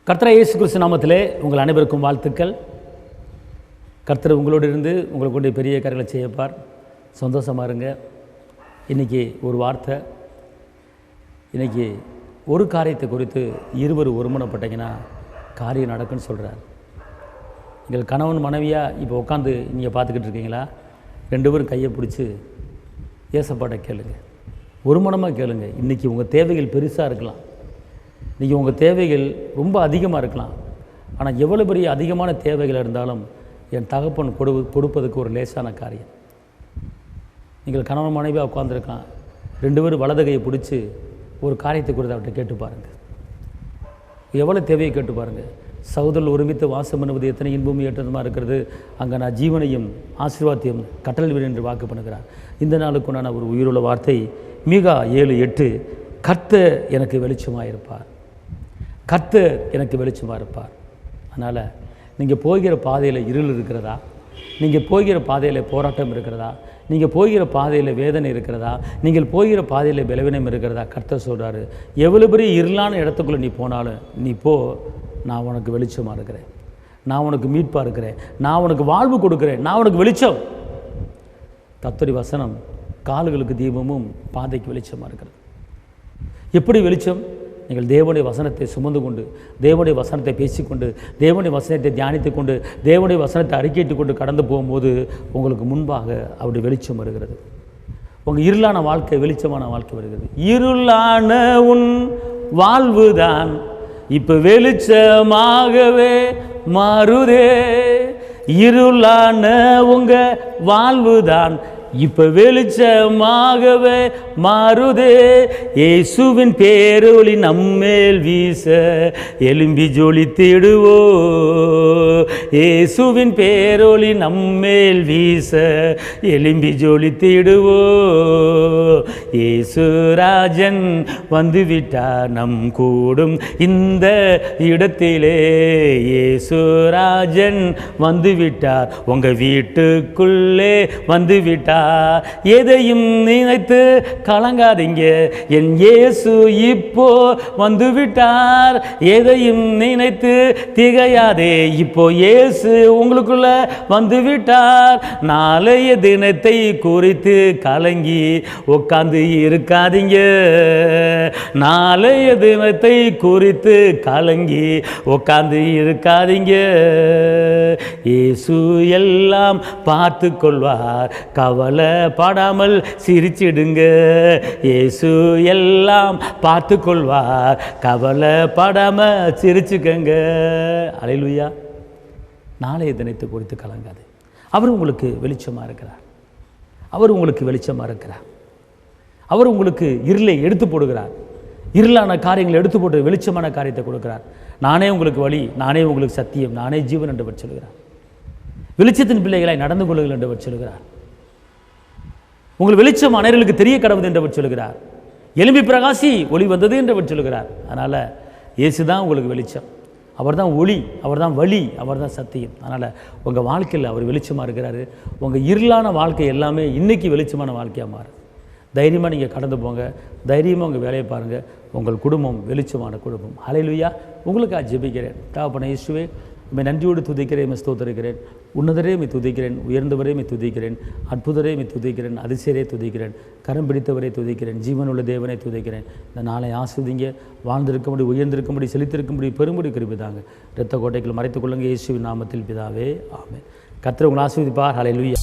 கர்த்தர் இயேசு கிறிஸ்து நாமத்திலே உங்கள் அனைவருக்கும் வாழ்த்துக்கள். கர்த்தர் உங்களோடு இருந்து உங்களுக்கு கொண்டு பெரிய காரியங்களை செய்யப்பார். சந்தோஷமாக இருங்க. இன்றைக்கி ஒரு வார்த்தை, இன்றைக்கி ஒரு காரியத்தை குறித்து இருவர் ஒருமனப்பட்டீங்கன்னா காரியம் நடக்குன்னு சொல்கிறார். எங்கள் கணவன் மனைவியாக இப்போ உட்காந்து நீங்கள் பார்த்துக்கிட்டு இருக்கீங்களா? ரெண்டு பேரும் கையை பிடிச்சி ஏசப்பாட்ட கேளுங்க, ஒரு மனமாக கேளுங்க. இன்றைக்கி உங்கள் தேவைகள் பெருசாக இருக்கலாம், இன்றைக்கி உங்கள் தேவைகள் ரொம்ப அதிகமாக இருக்கலாம். ஆனால் எவ்வளோ பெரிய அதிகமான தேவைகள் இருந்தாலும் என் தகப்பன் கொடுப்பதுக்கு ஒரு லேசான காரியம். நீங்கள் கணவன் மனைவியாக உட்காந்துருக்கலாம், ரெண்டு பேரும் வலது கையை பிடிச்சி ஒரு காரியத்தை குறித்து அவர்கிட்ட கேட்டு பாருங்கள். எவ்வளோ தேவையை கேட்டு பாருங்கள். சகோதரர்கள் ஒருமித்து வாசம் பண்ணுவது எத்தனை இன்பமும் ஏற்றதுமாக இருக்கிறது, அங்கே நான் ஜீவனையும் ஆசீர்வாதத்தையும் கட்டளைவிடு என்று வாக்கு பண்ணுகிறார். இந்த நாளுக்குண்டான ஒரு உயிருள்ள வார்த்தை மீகா 7:8. கர்த்தர் எனக்கு வெளிச்சமாக இருப்பார், கர்த்தர் எனக்கு வெளிச்சமாக இருப்பார். அதனால் நீங்கள் போகிற பாதையில் இருள் இருக்கிறதா, நீங்கள் போகிற பாதையில் போராட்டம் இருக்கிறதா, நீங்கள் போகிற பாதையில் வேதனை இருக்கிறதா, நீங்கள் போகிற பாதையில் பலவீனம் இருக்கிறதா, கர்த்தர் சொல்கிறாரு, எவ்வளோ பெரிய இருளான இடத்துக்குள்ளே நீ போனாலும் நீ போ, நான் உனக்கு வெளிச்சமாக இருக்கிறேன், நான் உனக்கு மீட்பாக இருக்கிறேன், நான் உனக்கு வாழ்வு கொடுக்குறேன், நான் உனக்கு வெளிச்சம். கர்த்தருடைய வசனம் கால்களுக்கு தீபமும் பாதைக்கு வெளிச்சமாக இருக்கிறது. எப்படி வெளிச்சம்? நீங்கள் தேவனுடைய வசனத்தை சுமந்து கொண்டு, தேவனுடைய வசனத்தை பேசிக்கொண்டு, தேவனுடைய வசனத்தை தியானித்து கொண்டு, தேவனுடைய வசனத்தை அறிக்கையிட்டு கொண்டு கடந்து போகும்போது உங்களுக்கு முன்பாக அவருடைய வெளிச்சம் வருகிறது. உங்கள் இருளான வாழ்க்கை வெளிச்சமான வாழ்க்கை வருகிறது. இருளான உன் வாழ்வுதான் இப்போ வெளிச்சமாகவே மாறுதே, இருளான உங்கள் வாழ்வுதான் இப்போ வெளிச்சமாகவே மாறுதே. இயேசுவின் பேரொளி நம்மேல் வீச எலும்பி ஜொலித்திடுவோ, இயேசுவின் பேரொளி நம்மேல் வீச எலும்பி ஜொலித்திடுவோ. இயேசுராஜன் வந்துவிட்டார் நம் கூடும் இந்த இடத்திலே, இயேசுராஜன் வந்துவிட்டார் உங்கள் வீட்டுக்குள்ளே வந்துவிட்டார். எதையும் நினைத்து கலங்காதீங்க, என் இயேசு இப்போ வந்துவிட்டார். எதையும் நினைத்து திகையாதே, இப்போ இயேசு உங்களுக்குள்ள வந்துவிட்டார். நாளைய தினத்தை குறித்து கலங்கி உட்கார்ந்து இருக்காதீங்க, நாளைய தினத்தை குறித்து கலங்கி உட்கார்ந்து இருக்காதீங்க. இயேசு எல்லாம் பார்த்து கொள்வார், கவலைப்படாமல் சிரிச்சிடுங்க. இயேசு எல்லாம் பார்த்து கொள்வார், கவலைப்படாமல் சிரிச்சுக்கங்க. அல்லேலூயா. நாளைய தினத்தை குறித்து கலங்காது. அவர் உங்களுக்கு வெளிச்சமாக இருக்கிறார், அவர் உங்களுக்கு வெளிச்சமாக இருக்கிறார். அவர் உங்களுக்கு இருளை எடுத்து போடுகிறார், இருளான காரியங்களை எடுத்து போட்டு வெளிச்சமான காரியத்தை கொடுக்கிறார். நானே உங்களுக்கு வழி, நானே உங்களுக்கு சத்தியம், நானே ஜீவன் என்று சொல்கிறார். வெளிச்சத்தின் பிள்ளைகளாய் நடந்து கொள்ளுங்கள் என்று சொல்கிறார். உங்கள் வெளிச்சம் அனைவர்களுக்கு தெரிய கடவுது என்று சொல்கிறார். எலும்பி பிரகாசி, ஒளி வந்தது என்று சொல்கிறார். அதனால் இயேசு தான் உங்களுக்கு வெளிச்சம், அவர் தான் ஒளி, அவர் தான் வழி, அவர் தான் சத்தியம். அதனால் உங்கள் வாழ்க்கையில் அவர் வெளிச்சமாக இருக்கிறாரு. உங்கள் இருளான வாழ்க்கை எல்லாமே இன்றைக்கி வெளிச்சமான வாழ்க்கையாக மாறும். தைரியமாக நீங்கள் கடந்து போங்க, தைரியமாக உங்கள் வேலையை பாருங்கள். உங்கள் குடும்பம் வெளிச்சமான குடும்பம். அல்லேலூயா. உங்களுக்காக ஜெபிக்கிறேன். தகப்பனே இயேசுவே, உம்மை நன்றியோடு துதிக்கிறேன், ஸ்தோத்திரிக்கிறேன். உன்னதரே மை துதிக்கிறேன், உயர்ந்தவரே மை துதிக்கிறேன், அற்புதரே மை துதிக்கிறேன், அதிசயரே துதிக்கிறேன், கரம் பிடித்தவரை துதிக்கிறேன், ஜீவனுள்ள தேவனை துதிக்கிறேன். இந்த நாளை ஆஸ்வதிங்க, வாழ்ந்திருக்கும்படி, உயர்ந்திருக்கும்படி, செழித்திருக்கும்படி, பெரும்படி கிருபிதாங்க. இரத்த கோட்டைகள் மறைத்துக் கொள்ளுங்க இயேசுவின் நாமத்தில் பிதாவே, ஆமென். கர்த்தர் உங்களை ஆசீர்வதிப்பார். அல்லேலூயா.